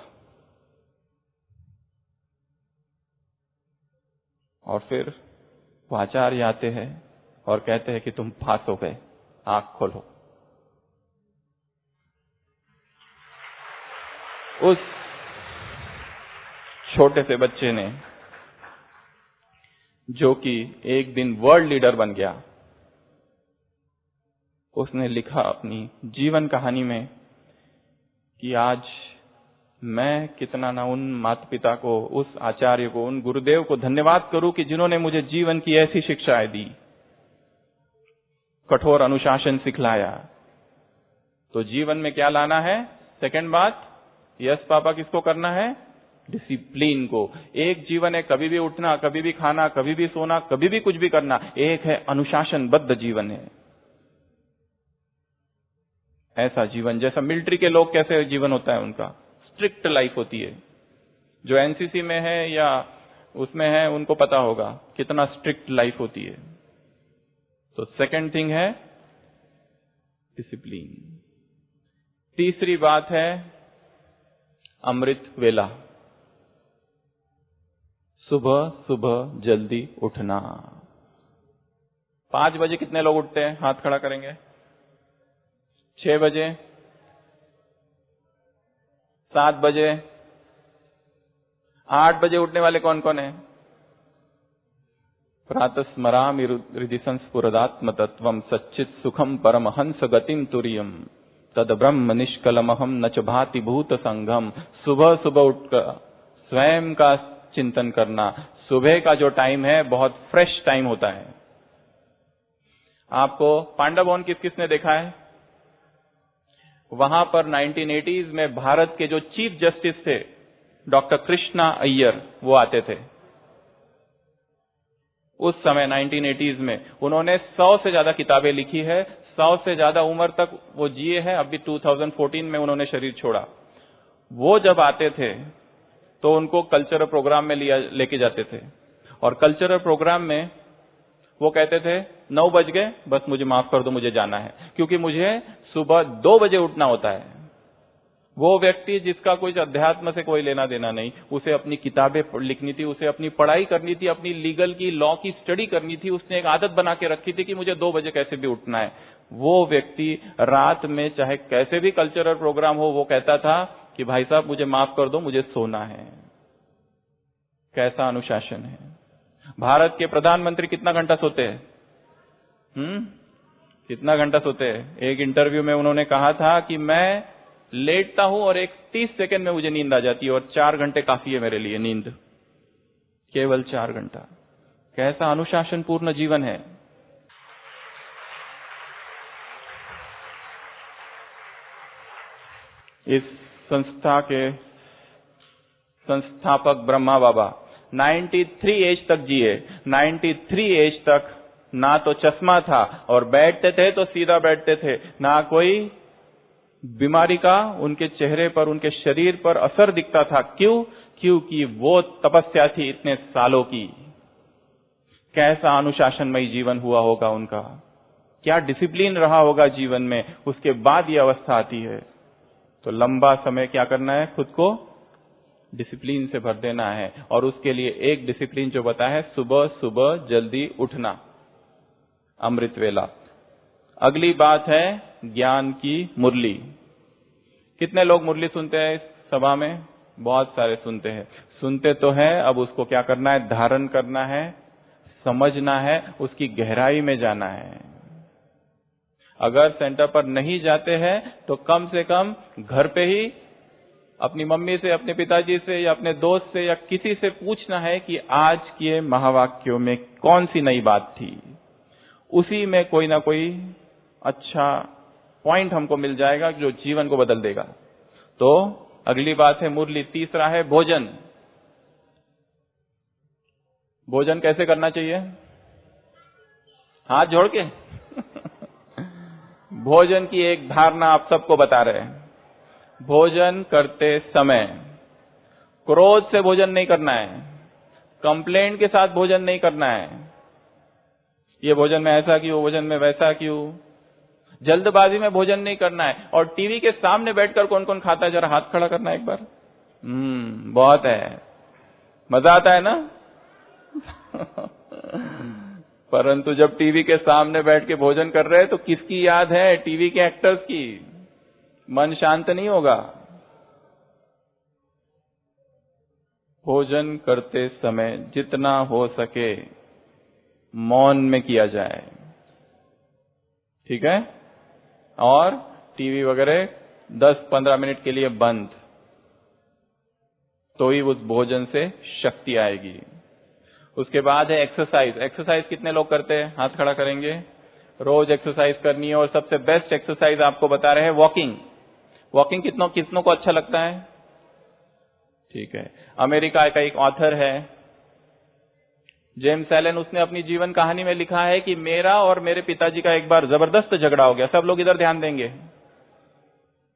और फिर वो आचार्य आते हैं और कहते हैं कि तुम पास हो गए, आंख खोलो। उस छोटे से बच्चे ने, जो कि एक दिन वर्ल्ड लीडर बन गया, उसने लिखा अपनी जीवन कहानी में कि आज मैं कितना ना उन माता पिता को, उस आचार्य को, उन गुरुदेव को धन्यवाद करूं कि जिन्होंने मुझे जीवन की ऐसी शिक्षाएं दी, कठोर अनुशासन सिखलाया। तो जीवन में क्या लाना है? सेकंड बात, यस पापा किसको करना है? डिसिप्लिन को। एक जीवन है कभी भी उठना, कभी भी खाना, कभी भी सोना, कभी भी कुछ भी करना। एक है अनुशासनबद्ध जीवन है। ऐसा जीवन जैसा मिलिट्री के लोग कैसे जीवन होता है उनका, स्ट्रिक्ट लाइफ होती है। जो एनसीसी में है या उसमें है उनको पता होगा कितना स्ट्रिक्ट लाइफ होती है। तो सेकंड थिंग है डिसिप्लिन। तीसरी बात है अमृत वेला, सुबह सुबह जल्दी उठना। 5 बजे कितने लोग उठते हैं? हाथ खड़ा करेंगे। 6 बजे, 7 बजे, 8 बजे उठने वाले कौन कौन है? प्रातस्मरामि हृदि संस्फुरदात्म तत्वम सच्चित सुखम परमहंस गतिम तुरियम तद ब्रह्म निष्कलमहम न च भाति भूत संगम। सुबह सुबह उठकर स्वयं का चिंतन करना। सुबह का जो टाइम है बहुत फ्रेश टाइम होता है। आपको पांडव वन किस किसने देखा है? वहां पर 1980s में भारत के जो चीफ जस्टिस थे डॉक्टर कृष्णा अय्यर, वो आते थे। उस समय 1980s में उन्होंने 100 से ज्यादा किताबें लिखी है, 100 से ज्यादा उम्र तक वो जिए हैं। अभी 2014 में उन्होंने शरीर छोड़ा। वो जब आते थे तो उनको कल्चरल प्रोग्राम में लेके जाते थे, और कल्चरल प्रोग्राम में वो कहते थे 9 बज गए, बस मुझे माफ कर दो, मुझे जाना है, क्योंकि मुझे सुबह 2 बजे उठना होता है। वो व्यक्ति जिसका कोई अध्यात्म से कोई लेना देना नहीं, उसे अपनी किताबें लिखनी थी, उसे अपनी पढ़ाई करनी थी, अपनी लीगल की लॉ की स्टडी करनी थी। उसने एक आदत बना के रखी थी कि मुझे 2 बजे कैसे भी उठना है। वो व्यक्ति रात में चाहे कैसे भी कल्चरल प्रोग्राम हो, वो कहता था कि भाई साहब मुझे माफ कर दो, मुझे सोना है। कैसा अनुशासन है। भारत के प्रधानमंत्री कितना घंटा सोते हैं? कितना घंटा सोते हैं? एक इंटरव्यू में उन्होंने कहा था कि मैं लेटता हूं और एक 30 सेकंड में मुझे नींद आ जाती है, और 4 घंटे काफी है मेरे लिए नींद, केवल 4 घंटा। कैसा अनुशासन पूर्ण जीवन है। इस संस्था के संस्थापक ब्रह्मा बाबा 93 एज तक जिए। 93 एज तक ना तो चश्मा था, और बैठते थे तो सीधा बैठते थे, ना कोई बीमारी का उनके चेहरे पर, उनके शरीर पर असर दिखता था। क्यों? क्योंकि वो तपस्या थी इतने सालों की। कैसा अनुशासनमय जीवन हुआ होगा उनका, क्या डिसिप्लिन रहा होगा जीवन में, उसके बाद ये अवस्था आती है। तो लंबा समय क्या करना है? खुद को डिसिप्लिन से भर देना है, और उसके लिए एक डिसिप्लिन जो बताया है, सुबह सुबह जल्दी उठना, अमृत वेला। अगली बात है ज्ञान की मुरली। कितने लोग मुरली सुनते हैं इस सभा में? बहुत सारे सुनते हैं। सुनते तो है, अब उसको क्या करना है? धारण करना है, समझना है, उसकी गहराई में जाना है। अगर सेंटर पर नहीं जाते हैं तो कम से कम घर पे ही अपनी मम्मी से, अपने पिताजी से, या अपने दोस्त से, या किसी से पूछना है कि आज के महावाक्यों में कौन सी नई बात थी। उसी में कोई ना कोई अच्छा पॉइंट हमको मिल जाएगा जो जीवन को बदल देगा। तो अगली बात है मुरली। तीसरा है भोजन। भोजन कैसे करना चाहिए? हाथ जोड़ के भोजन की एक धारणा आप सबको बता रहे हैं। भोजन करते समय क्रोध से भोजन नहीं करना है, कंप्लेंट के साथ भोजन नहीं करना है। ये भोजन में ऐसा क्यों, भोजन में वैसा क्यों, जल्दबाजी में भोजन नहीं करना है। और टीवी के सामने बैठकर कौन कौन खाता है, जरा हाथ खड़ा करना एक बार। बहुत है, मजा आता है ना परंतु जब टीवी के सामने बैठ के भोजन कर रहे हैं तो किसकी याद है? टीवी के एक्टर्स की। मन शांत नहीं होगा। भोजन करते समय जितना हो सके मौन में किया जाए, ठीक है? और टीवी वगैरह 10-15 मिनट के लिए बंद, तो ही उस भोजन से शक्ति आएगी। उसके बाद है एक्सरसाइज। एक्सरसाइज कितने लोग करते हैं? हाथ खड़ा करेंगे। रोज एक्सरसाइज करनी है, और सबसे बेस्ट एक्सरसाइज आपको बता रहे हैं वॉकिंग। वॉकिंग कितनों को अच्छा लगता है? ठीक है। अमेरिका का एक ऑथर है जेम्स एलन, उसने अपनी जीवन कहानी में लिखा है कि मेरा और मेरे पिताजी का एक बार जबरदस्त झगड़ा हो गया। सब लोग इधर ध्यान देंगे।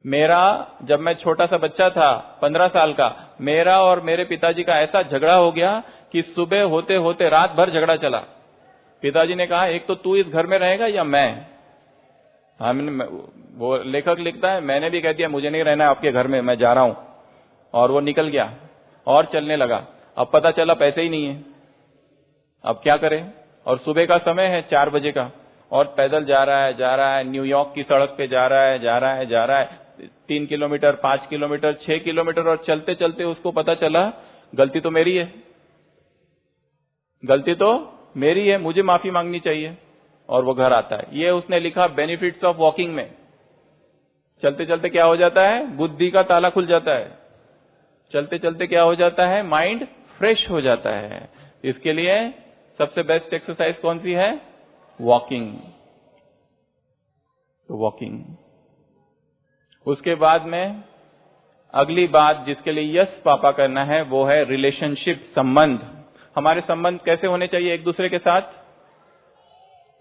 मेरा, जब मैं छोटा सा बच्चा था 15 साल का, मेरा और मेरे पिताजी का ऐसा झगड़ा हो गया कि सुबह होते होते रात भर झगड़ा चला। पिताजी ने कहा एक तो तू इस घर में रहेगा या मैं। वो लेखक लिखता है, मैंने भी कह दिया मुझे नहीं रहना है आपके घर में, मैं जा रहा हूं। और वो निकल गया और चलने लगा। अब पता चला पैसे ही नहीं है, अब क्या करें? और सुबह का समय है 4 बजे का, और पैदल जा रहा है, न्यूयॉर्क की सड़क पे जा रहा है 3 किलोमीटर, 5 किलोमीटर, 6 किलोमीटर, और चलते चलते उसको पता चला गलती तो मेरी है, गलती तो मेरी है, मुझे माफी मांगनी चाहिए, और वो घर आता है। ये उसने लिखा बेनिफिट्स ऑफ वॉकिंग में। चलते चलते क्या हो जाता है, बुद्धि का ताला खुल जाता है। चलते चलते क्या हो जाता है, माइंड फ्रेश हो जाता है। इसके लिए सबसे बेस्ट एक्सरसाइज कौन सी है, वॉकिंग। तो वॉकिंग। उसके बाद में अगली बात जिसके लिए यस पापा करना है वो है रिलेशनशिप, संबंध। हमारे संबंध कैसे होने चाहिए एक दूसरे के साथ,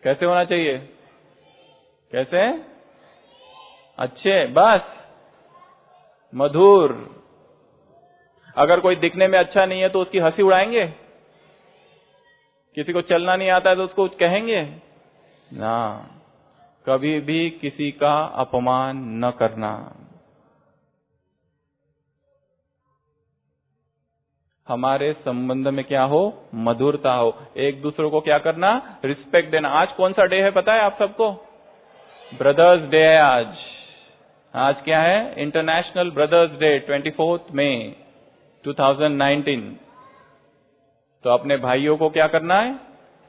कैसे होना चाहिए, कैसे, अच्छे, बस मधुर। अगर कोई दिखने में अच्छा नहीं है तो उसकी हंसी उड़ाएंगे, किसी को चलना नहीं आता है तो उसको कहेंगे ना, कभी भी किसी का अपमान न करना। हमारे संबंध में क्या हो, मधुरता हो, एक दूसरे को क्या करना, रिस्पेक्ट देना। आज कौन सा डे है पता है आप सबको, ब्रदर्स डे है आज। आज क्या है, इंटरनेशनल ब्रदर्स डे, 24 मई 2019। तो अपने भाइयों को क्या करना है,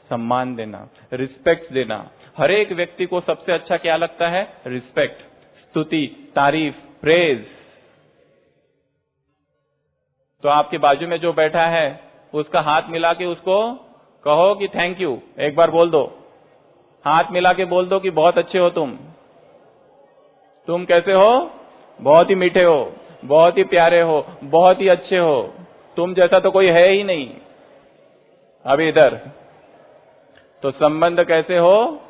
सम्मान देना, रिस्पेक्ट देना। हर एक व्यक्ति को सबसे अच्छा क्या लगता है, रिस्पेक्ट, स्तुति, तारीफ, प्रेज। तो आपके बाजू में जो बैठा है उसका हाथ मिला के उसको कहो कि थैंक यू, एक बार बोल दो, हाथ मिला के बोल दो कि बहुत अच्छे हो तुम कैसे हो, बहुत ही मीठे हो, बहुत ही प्यारे हो, बहुत ही अच्छे हो, तुम जैसा तो कोई है ही नहीं अभी इधर। तो संबंध कैसे हो,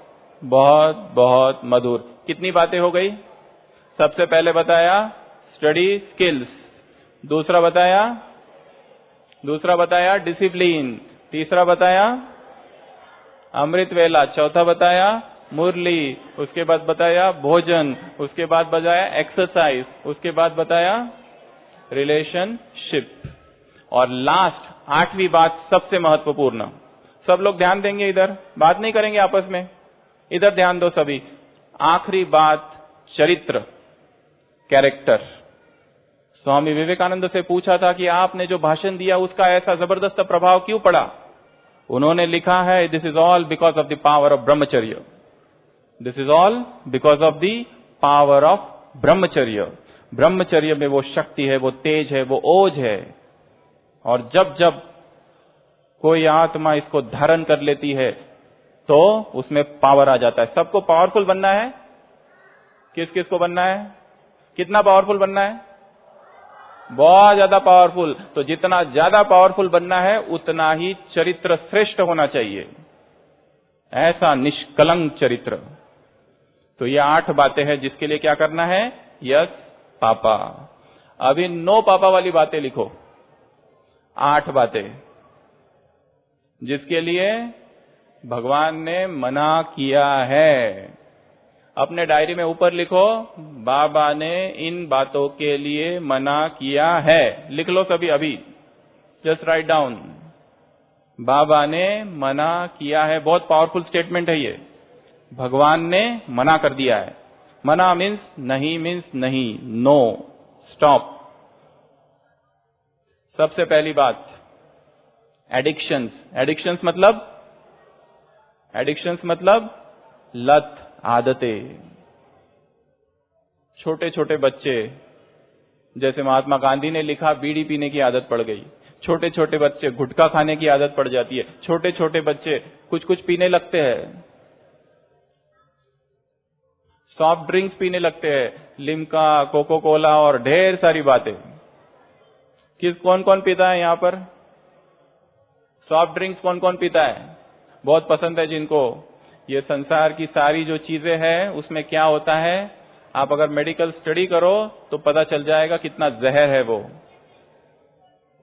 बहुत बहुत मधुर। कितनी बातें हो गई, सबसे पहले बताया स्टडी स्किल्स, दूसरा बताया डिसिप्लिन, तीसरा बताया अमृत वेला, चौथा बताया मुरली, उसके बाद बताया भोजन, उसके बाद बताया एक्सरसाइज, उसके बाद बताया रिलेशनशिप, और लास्ट 8वीं बात सबसे महत्वपूर्ण। सब लोग ध्यान देंगे, इधर बात नहीं करेंगे आपस में, इधर ध्यान दो सभी। आखिरी बात चरित्र, कैरेक्टर। स्वामी विवेकानंद से पूछा था कि आपने जो भाषण दिया उसका ऐसा जबरदस्त प्रभाव क्यों पड़ा। उन्होंने लिखा है, this is all because of the power of brahmacharya. This is all because of the power of brahmacharya. ब्रह्मचर्य में वो शक्ति है, वो तेज है, वो ओज है। और जब जब कोई आत्मा इसको धारण कर लेती है तो उसमें पावर आ जाता है। सबको पावरफुल बनना है, किस किस को बनना है, कितना पावरफुल बनना है, बहुत ज्यादा पावरफुल। तो जितना ज्यादा पावरफुल बनना है उतना ही चरित्र श्रेष्ठ होना चाहिए, ऐसा निष्कलंक चरित्र। तो ये 8 बातें हैं जिसके लिए क्या करना है, यस पापा। अभी नो पापा वाली बातें लिखो, 8 बातें जिसके लिए भगवान ने मना किया है। अपने डायरी में ऊपर लिखो, बाबा ने इन बातों के लिए मना किया है। लिख लो सभी अभी, जस्ट राइट डाउन, बाबा ने मना किया है। बहुत पावरफुल स्टेटमेंट है ये, भगवान ने मना कर दिया है। मना मीन्स नहीं, नो, स्टॉप। सबसे पहली बात एडिक्शंस मतलब लत, आदतें। छोटे छोटे बच्चे, जैसे महात्मा गांधी ने लिखा, बीड़ी पीने की आदत पड़ गई। छोटे छोटे बच्चे गुटखा खाने की आदत पड़ जाती है। छोटे छोटे बच्चे कुछ पीने लगते हैं, सॉफ्ट ड्रिंक्स पीने लगते हैं, लिम्का, कोको कोला और ढेर सारी बातें। कौन कौन पीता है यहां पर, सॉफ्ट ड्रिंक्स कौन कौन पीता है, बहुत पसंद है जिनको। ये संसार की सारी जो चीजें हैं उसमें क्या होता है, आप अगर मेडिकल स्टडी करो तो पता चल जाएगा कितना जहर है वो,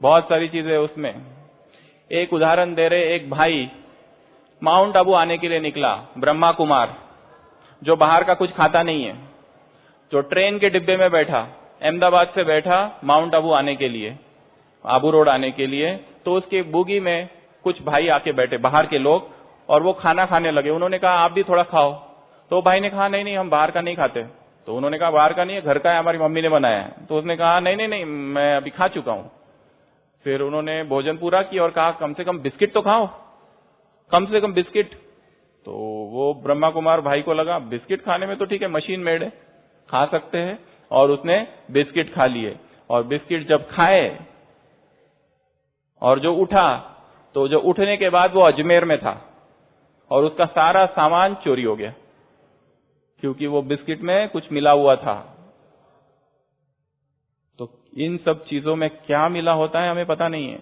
बहुत सारी चीजें उसमें। एक उदाहरण दे रहे, एक भाई माउंट आबू आने के लिए निकला, ब्रह्मा कुमार, जो बाहर का कुछ खाता नहीं है, जो ट्रेन के डिब्बे में बैठा, अहमदाबाद से बैठा माउंट आबू आने के लिए, आबू रोड आने के लिए। तो उसके बोगी में कुछ भाई आके बैठे, बाहर के लोग, और वो खाना खाने लगे। उन्होंने कहा आप भी थोड़ा खाओ। तो भाई ने कहा नहीं हम बाहर का नहीं खाते। तो उन्होंने कहा बाहर का नहीं है, घर का है, हमारी मम्मी ने बनाया है। तो उसने कहा नहीं मैं अभी खा चुका हूं। फिर उन्होंने भोजन पूरा किया और कहा कम से कम बिस्किट तो खाओ। कम से कम बिस्किट। तो वो ब्रह्मा कुमार भाई को लगा बिस्किट खाने में तो ठीक है, मशीन मेड है, खा सकते हैं, और उसने बिस्किट खा लिए। और बिस्किट जब खाए और जो उठा, तो जो उठने के बाद वो अजमेर में था और उसका सारा सामान चोरी हो गया, क्योंकि वो बिस्किट में कुछ मिला हुआ था। तो इन सब चीजों में क्या मिला होता है हमें पता नहीं है,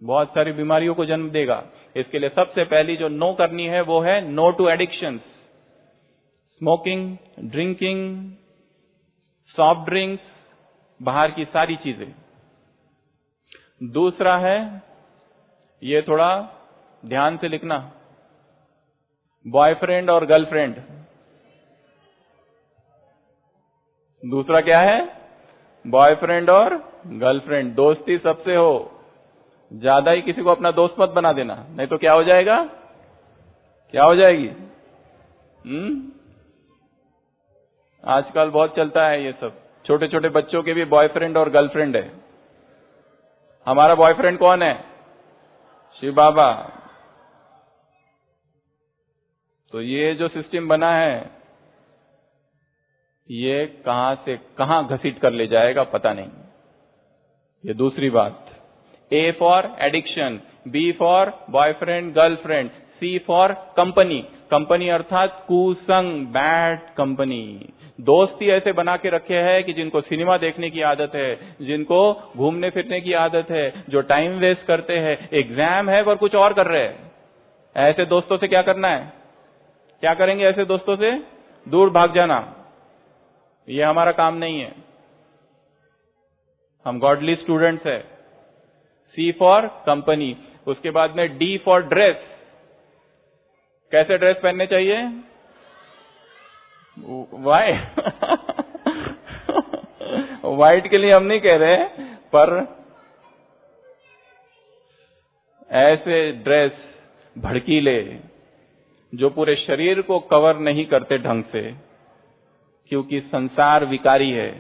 बहुत सारी बीमारियों को जन्म देगा। इसके लिए सबसे पहली जो नो करनी है वो है no to addictions, smoking, drinking, soft drinks, बाहर की सारी चीजें। दूसरा है, ये थोड़ा ध्यान से लिखना, बॉयफ्रेंड और गर्लफ्रेंड। दूसरा क्या है? बॉयफ्रेंड और गर्लफ्रेंड। दोस्ती सबसे हो, ज्यादा ही किसी को अपना दोस्त मत बना देना, नहीं तो क्या हो जाएगा, क्या हो जाएगी? आजकल बहुत चलता है ये सब, छोटे छोटे बच्चों के भी बॉयफ्रेंड और गर्लफ्रेंड है। हमारा बॉयफ्रेंड कौन है? शिव बाबा। तो ये जो सिस्टम बना है, ये कहां से कहां घसीट कर ले जाएगा पता नहीं। ये दूसरी बात। A for addiction, B for boyfriend girlfriend, C for company. Company अर्थात कुसंग, बैड कंपनी। दोस्ती ऐसे बना के रखे हैं कि जिनको सिनेमा देखने की आदत है, जिनको घूमने फिरने की आदत है, जो टाइम वेस्ट करते हैं, एग्जाम है पर कुछ और कर रहे हैं। ऐसे दोस्तों से क्या करना है? क्या करेंगे ऐसे दोस्तों से? दूर भाग जाना। ये हमारा काम नहीं है, हम गॉडली स्टूडेंट्स है। C for company. उसके बाद में D फॉर ड्रेस। कैसे ड्रेस पहनने चाहिए? वाइट वाइट के लिए हम नहीं कह रहे, पर ऐसे ड्रेस भड़कीले जो पूरे शरीर को कवर नहीं करते ढंग से, क्योंकि संसार विकारी है,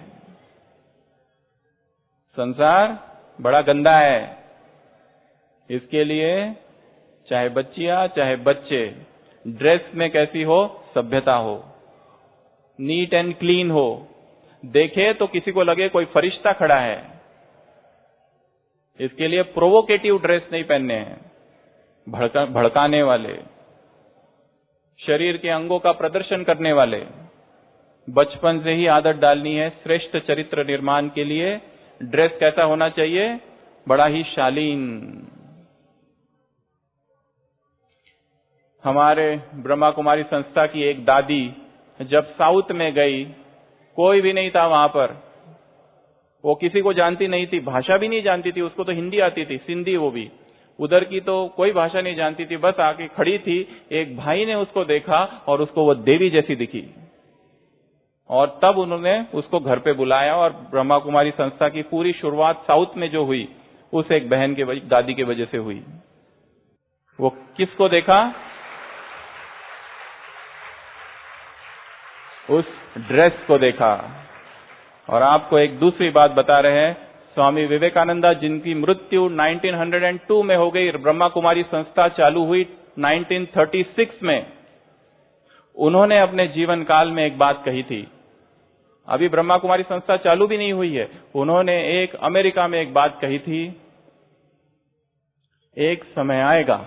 संसार बड़ा गंदा है। इसके लिए चाहे बच्चियां चाहे बच्चे, ड्रेस में कैसी हो? सभ्यता हो, नीट एंड क्लीन हो, देखे तो किसी को लगे कोई फरिश्ता खड़ा है। इसके लिए प्रोवोकेटिव ड्रेस नहीं पहनने हैं, भड़काने वाले, शरीर के अंगों का प्रदर्शन करने वाले। बचपन से ही आदत डालनी है श्रेष्ठ चरित्र निर्माण के लिए। ड्रेस कैसा होना चाहिए? बड़ा ही शालीन। हमारे ब्रह्मा कुमारी संस्था की एक दादी जब साउथ में गई, कोई भी नहीं था वहां पर, वो किसी को जानती नहीं थी, भाषा भी नहीं जानती थी, उसको तो हिंदी आती थी, सिंधी, वो भी उधर की तो कोई भाषा नहीं जानती थी, बस आके खड़ी थी। एक भाई ने उसको देखा और उसको वो देवी जैसी दिखी, और तब उन्होंने उसको घर पे बुलाया, और ब्रह्मा कुमारी संस्था की पूरी शुरुआत साउथ में जो हुई, उस एक बहन के दादी के वजह से हुई। वो किसको देखा? उस ड्रेस को देखा। और आपको एक दूसरी बात बता रहे हैं, स्वामी विवेकानंदा जिनकी मृत्यु 1902 में हो गई, ब्रह्मा कुमारी संस्था चालू हुई 1936 में, उन्होंने अपने जीवन काल में एक बात कही थी। अभी ब्रह्मा कुमारी संस्था चालू भी नहीं हुई है, उन्होंने एक अमेरिका में एक बात कही थी, एक समय आएगा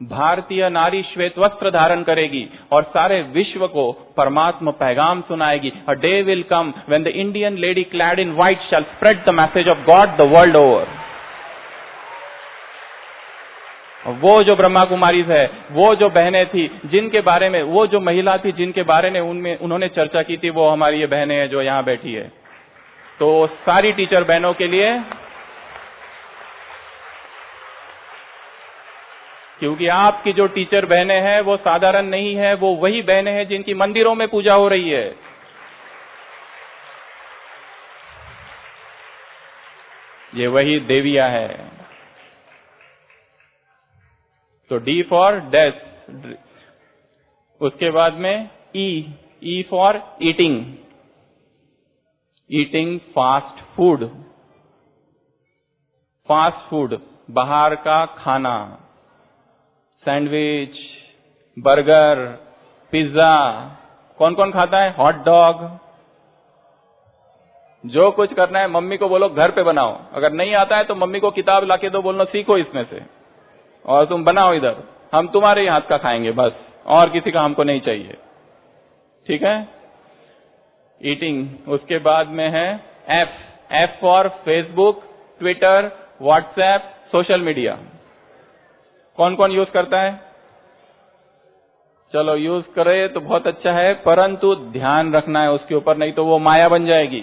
भारतीय नारी श्वेत वस्त्र धारण करेगी और सारे विश्व को परमात्मा पैगाम सुनाएगी। A day will come when the Indian lady clad in white shall spread the message of God the world over. वो जो ब्रह्मा कुमारीज है, वो जो बहनें थी जिनके बारे में, वो जो महिला थी जिनके बारे में उन्होंने चर्चा की थी, वो हमारी ये बहनें हैं जो यहां बैठी है। तो सारी टीचर बहनों के लिए, क्योंकि आपकी जो टीचर बहनें हैं वो साधारण नहीं है, वो वही बहनें हैं जिनकी मंदिरों में पूजा हो रही है। ये वही देवियां हैं। तो डी फॉर डेथ। उसके बाद में E for eating. Eating fast food. Fast food, बाहर का खाना, सैंडविच, बर्गर, पिज्जा, कौन कौन खाता है? Hot dog. जो कुछ करना है मम्मी को बोलो घर पे बनाओ, अगर नहीं आता है तो मम्मी को किताब लाके दो, बोलना सीखो इसमें से और तुम बनाओ इधर, हम तुम्हारे ही हाथ का खाएंगे बस, और किसी का हमको नहीं चाहिए। ठीक है, ईटिंग। उसके बाद में है F for Facebook, Twitter, WhatsApp, social media. कौन कौन यूज करता है? चलो यूज करे तो बहुत अच्छा है, परंतु ध्यान रखना है उसके ऊपर, नहीं तो वो माया बन जाएगी।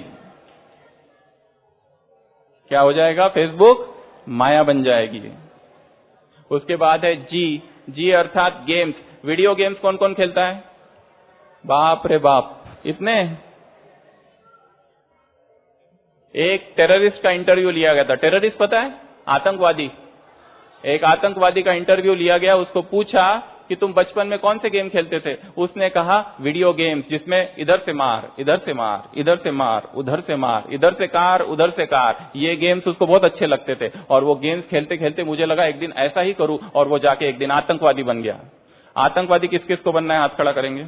क्या हो जाएगा? फेसबुक माया बन जाएगी। उसके बाद है जी अर्थात गेम्स। वीडियो गेम्स कौन कौन खेलता है? बाप रे बाप, इतने। एक टेररिस्ट का इंटरव्यू लिया गया था। टेररिस्ट पता है? आतंकवादी। एक आतंकवादी का इंटरव्यू लिया गया, उसको पूछा कि तुम बचपन में कौन से गेम खेलते थे? उसने कहा वीडियो गेम्स, जिसमें इधर से मार, इधर से मार, इधर से मार, उधर से मार, इधर से कार, उधर से कार। ये गेम्स उसको बहुत अच्छे लगते थे और वो गेम्स खेलते खेलते मुझे लगा एक दिन ऐसा ही करूं, और वो जाके एक दिन आतंकवादी बन गया। आतंकवादी किस किस को बनना है? हाथ खड़ा करेंगे।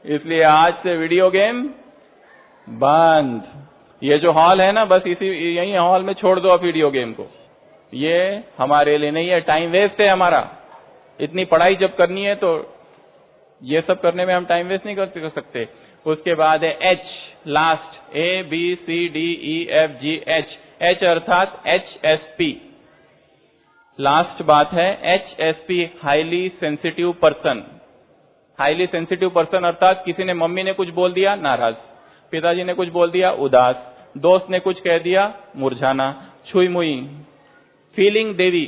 इसलिए आज से वीडियो गेम बंद। ये जो हॉल है ना, बस यही हॉल में छोड़ दो आप वीडियो गेम को। ये हमारे लिए नहीं है, टाइम वेस्ट है हमारा। इतनी पढ़ाई जब करनी है तो ये सब करने में हम टाइम वेस्ट नहीं कर सकते। उसके बाद है एच, लास्ट, ABCDEFGH। एच अर्थात HSP। लास्ट बात है HSP, highly sensitive person. Highly sensitive person अर्थात किसी ने, मम्मी ने कुछ बोल दिया नाराज, पिताजी ने कुछ बोल दिया उदास, दोस्त ने कुछ कह दिया मुरझाना, छुई मुई। फीलिंग देवी।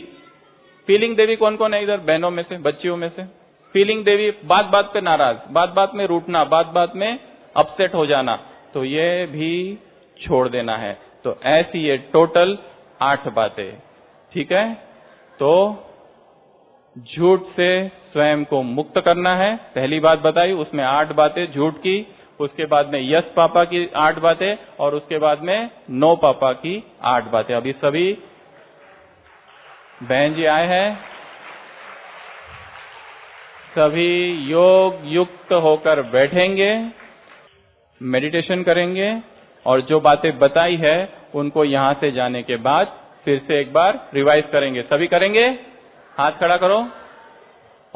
फीलिंग देवी कौन कौन है इधर? बहनों में से, बच्चियों में से। फीलिंग देवी, बात बात पे नाराज, बात बात में रूठना, बात बात में अपसेट हो जाना, तो ये भी छोड़ देना है। तो ऐसी ये टोटल 8 बातें। ठीक है, तो झूठ से स्वयं को मुक्त करना है, पहली बात बताई, उसमें 8 बातें झूठ की। उसके बाद में यस पापा की 8 बातें, और उसके बाद में नो पापा की 8 बातें। अभी सभी बहन जी आए हैं, सभी योग युक्त होकर बैठेंगे, मेडिटेशन करेंगे, और जो बातें बताई है उनको यहां से जाने के बाद फिर से एक बार रिवाइज करेंगे। सभी करेंगे? हाथ खड़ा करो।